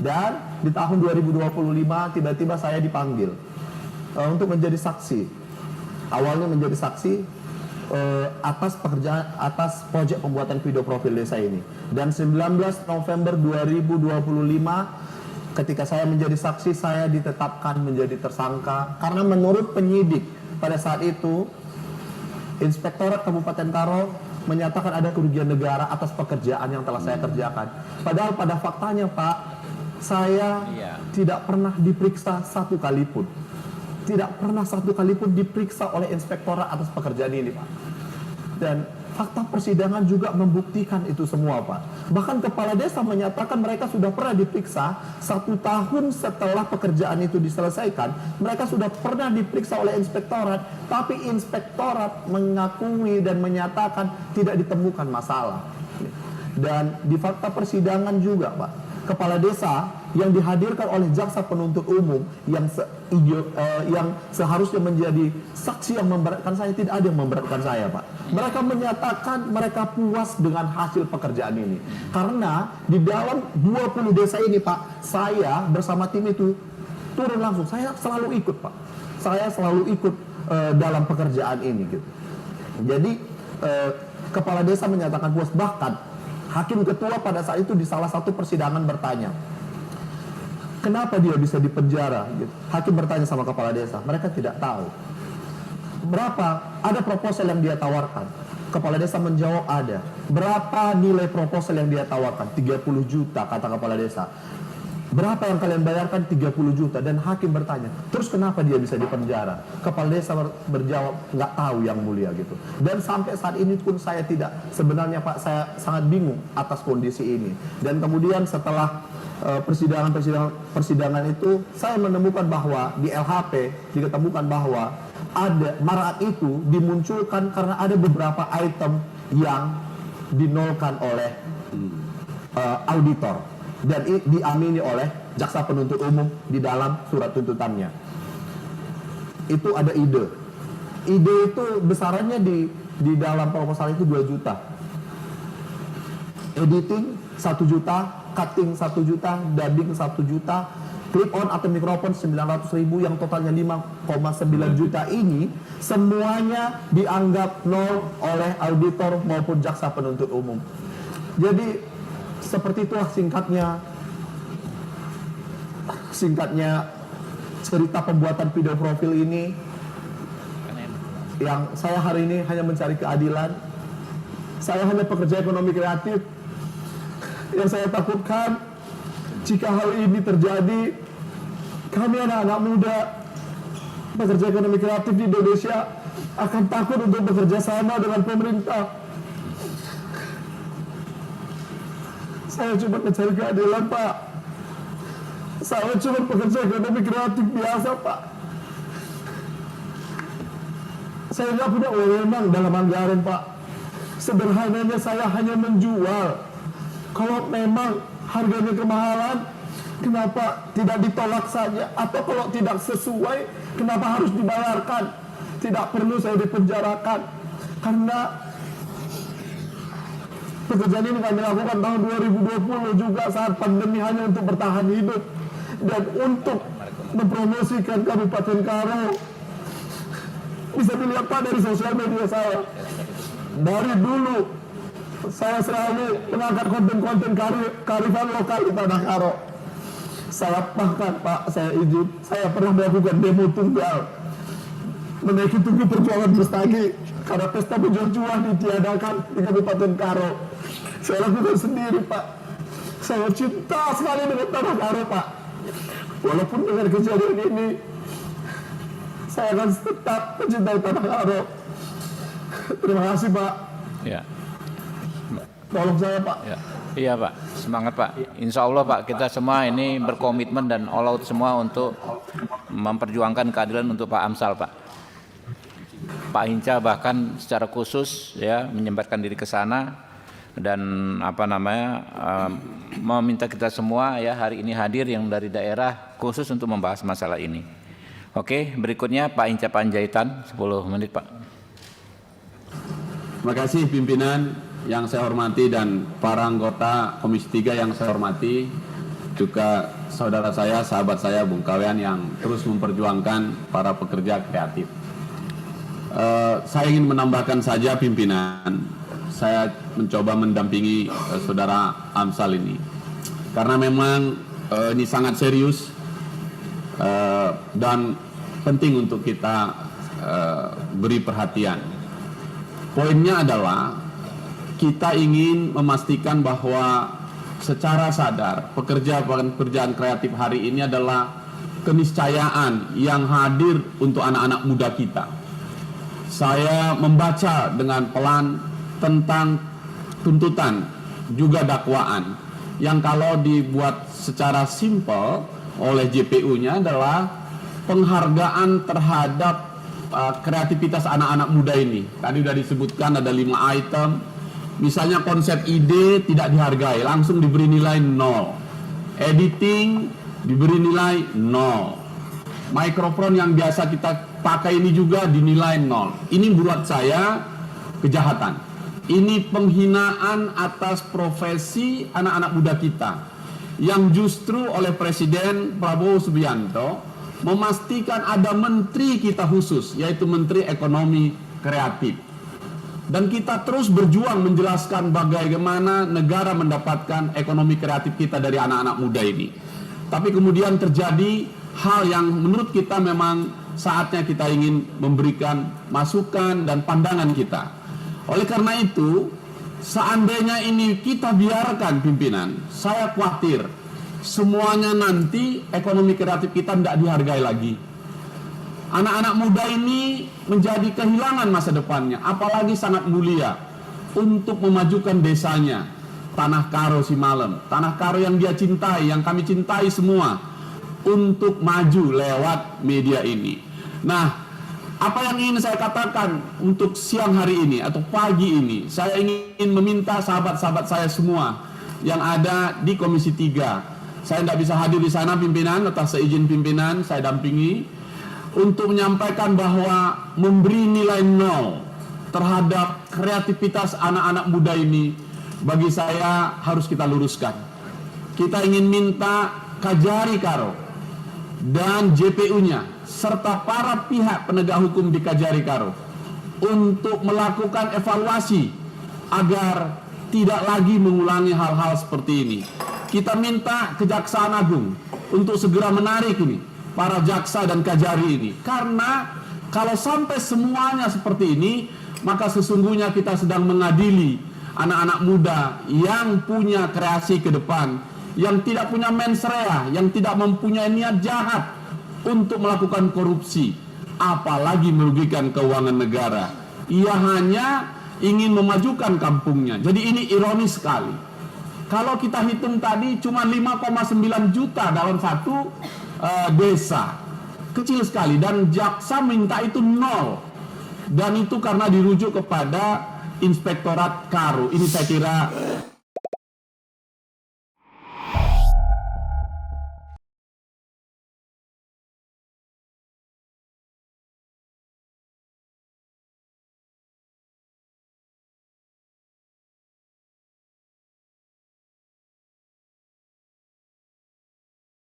Dan di tahun 2025 tiba-tiba saya dipanggil untuk menjadi saksi. Awalnya menjadi saksi atas pekerjaan, atas proyek pembuatan video profil desa ini. Dan 19 November 2025 ketika saya menjadi saksi, saya ditetapkan menjadi tersangka karena menurut penyidik pada saat itu Inspektorat Kabupaten Karo menyatakan ada kerugian negara atas pekerjaan yang telah saya kerjakan. Padahal pada faktanya Pak, saya tidak pernah diperiksa satu kali pun. Tidak pernah satu kali pun diperiksa oleh inspektorat atas pekerjaan ini Pak. Dan fakta persidangan juga membuktikan itu semua Pak. Bahkan kepala desa menyatakan mereka sudah pernah diperiksa 1 tahun setelah pekerjaan itu diselesaikan. Mereka sudah pernah diperiksa oleh inspektorat, tapi inspektorat mengakui dan menyatakan tidak ditemukan masalah. Dan di fakta persidangan juga Pak, kepala desa yang dihadirkan oleh jaksa penuntut umum yang seharusnya menjadi saksi yang memberatkan saya, tidak ada yang memberatkan saya Pak. Mereka menyatakan mereka puas dengan hasil pekerjaan ini. Karena di dalam 20 desa ini Pak, saya bersama tim itu turun langsung. Saya selalu ikut Pak. Saya selalu ikut dalam pekerjaan ini gitu. Jadi kepala desa menyatakan puas. Bahkan hakim ketua pada saat itu di salah satu persidangan bertanya, kenapa dia bisa dipenjara? Hakim bertanya sama kepala desa, mereka tidak tahu. Berapa? Ada proposal yang dia tawarkan. Kepala desa menjawab ada. Berapa nilai proposal yang dia tawarkan? 30 juta kata kepala desa. Berapa yang kalian bayarkan? 30 juta. Dan hakim bertanya, terus kenapa dia bisa dipenjara? Kepala desa berjawab, nggak tahu yang mulia gitu. Dan sampai saat ini pun saya tidak, sebenarnya Pak, saya sangat bingung atas kondisi ini. Dan kemudian setelah persidangan itu, saya menemukan bahwa di LHP diketemukan bahwa ada marat itu dimunculkan karena ada beberapa item yang dinolkan oleh auditor dan diamini oleh jaksa penuntut umum di dalam surat tuntutannya. Itu ada ide itu besarannya di dalam proposal itu 2 juta, editing 1 juta, cutting 1 juta, dubbing 1 juta, clip on atau mikrofon 900.000 yang totalnya 5,9 juta ini semuanya dianggap nol oleh auditor maupun jaksa penuntut umum. Jadi seperti itulah singkatnya cerita pembuatan video profil ini, yang saya hari ini hanya mencari keadilan. Saya hanya pekerja ekonomi kreatif. Yang saya takutkan jika hal ini terjadi, kami anak-anak muda pekerja ekonomi kreatif di Indonesia akan takut untuk bekerja sama dengan pemerintah. Saya cuma mencari keadilan Pak. Saya cuma pekerja ekonomi kreatif biasa Pak. Saya nggak punya wewenang dalam anggaran Pak. Sederhananya saya hanya menjual. Kalau memang harganya kemahalan, kenapa tidak ditolak saja? Atau kalau tidak sesuai, kenapa harus dibayarkan? Tidak perlu saya dipenjarakan. Karena pekerjaan ini kami lakukan tahun 2020 juga saat pandemi, hanya untuk bertahan hidup dan untuk mempromosikan Kabupaten Karo. Bisa dilihat Pak dari sosial media saya. Dari dulu saya selalu mengangkat konten-konten kearifan lokal di Tanah Karo. Saya bahkan Pak, saya pernah melakukan demo tunggal, menaiki Tugu Perjuangan Bestagi karena pesta penjual-jual ditiadakan di Kabupaten Karo. Saya lakukan sendiri Pak. Saya cinta sekali dengan Tanah Karo Pak. Walaupun dengan kejadian ini, saya akan tetap mencintai Tanah Karo. Terima kasih Pak. Ya. Tolong saya Pak. Ya. Iya Pak, semangat Pak. Insya Allah Pak, kita semua ini berkomitmen dan all out semua untuk memperjuangkan keadilan untuk Pak Amsal Pak. Pak Hinca bahkan secara khusus ya menyempatkan diri ke sana dan meminta kita semua ya hari ini hadir yang dari daerah khusus untuk membahas masalah ini. Oke, berikutnya Pak Hinca Panjaitan 10 menit Pak. Terima kasih pimpinan yang saya hormati dan para anggota Komisi 3 yang saya hormati. juga saudara saya, sahabat saya Bung Kawean yang terus memperjuangkan para pekerja kreatif. Saya ingin menambahkan saja pimpinan, saya mencoba mendampingi saudara Amsal ini karena memang ini sangat serius dan penting untuk kita beri perhatian. Poinnya adalah kita ingin memastikan bahwa secara sadar pekerjaan kreatif hari ini adalah keniscayaan yang hadir untuk anak-anak muda kita. Saya membaca dengan pelan tentang tuntutan juga dakwaan yang kalau dibuat secara simpel oleh JPU-nya adalah penghargaan terhadap kreativitas anak-anak muda ini. Tadi sudah disebutkan ada 5 item. Misalnya konsep ide tidak dihargai, langsung diberi nilai 0. Editing diberi nilai 0. Microphone yang biasa kita pakai ini juga dinilai 0. Ini buat saya kejahatan. Ini penghinaan atas profesi anak-anak muda kita yang justru oleh Presiden Prabowo Subianto memastikan ada menteri kita khusus, yaitu Menteri Ekonomi Kreatif. Dan kita terus berjuang menjelaskan bagaimana negara mendapatkan ekonomi kreatif kita dari anak-anak muda ini. Tapi kemudian terjadi hal yang menurut kita memang saatnya kita ingin memberikan masukan dan pandangan kita. Oleh karena itu, seandainya ini kita biarkan pimpinan, saya khawatir semuanya nanti ekonomi kreatif kita tidak dihargai lagi. Anak-anak muda ini menjadi kehilangan masa depannya, apalagi sangat mulia untuk memajukan desanya. Tanah Karo Simalem, Tanah Karo yang dia cintai, yang kami cintai semua, untuk maju lewat media ini. Nah, apa yang ingin saya katakan untuk siang hari ini atau pagi ini, saya ingin meminta sahabat-sahabat saya semua yang ada di Komisi 3. Saya tidak bisa hadir di sana pimpinan, atas seizin pimpinan saya dampingi untuk menyampaikan bahwa memberi nilai 0 terhadap kreativitas anak-anak muda ini bagi saya harus kita luruskan. Kita ingin minta Kajari Karo dan JPU-nya serta para pihak penegak hukum di Kajari Karo untuk melakukan evaluasi agar tidak lagi mengulangi hal-hal seperti ini. Kita minta Kejaksaan Agung untuk segera menarik ini para jaksa dan Kajari ini, karena kalau sampai semuanya seperti ini, maka sesungguhnya kita sedang mengadili anak-anak muda yang punya kreasi ke depan, yang tidak punya mens rea, yang tidak mempunyai niat jahat untuk melakukan korupsi, apalagi merugikan keuangan negara. Ia hanya ingin memajukan kampungnya. Jadi ini ironis sekali. Kalau kita hitung tadi cuma 5,9 juta dalam satu desa, kecil sekali, dan jaksa minta itu 0, dan itu karena dirujuk kepada Inspektorat Karo. Ini saya kira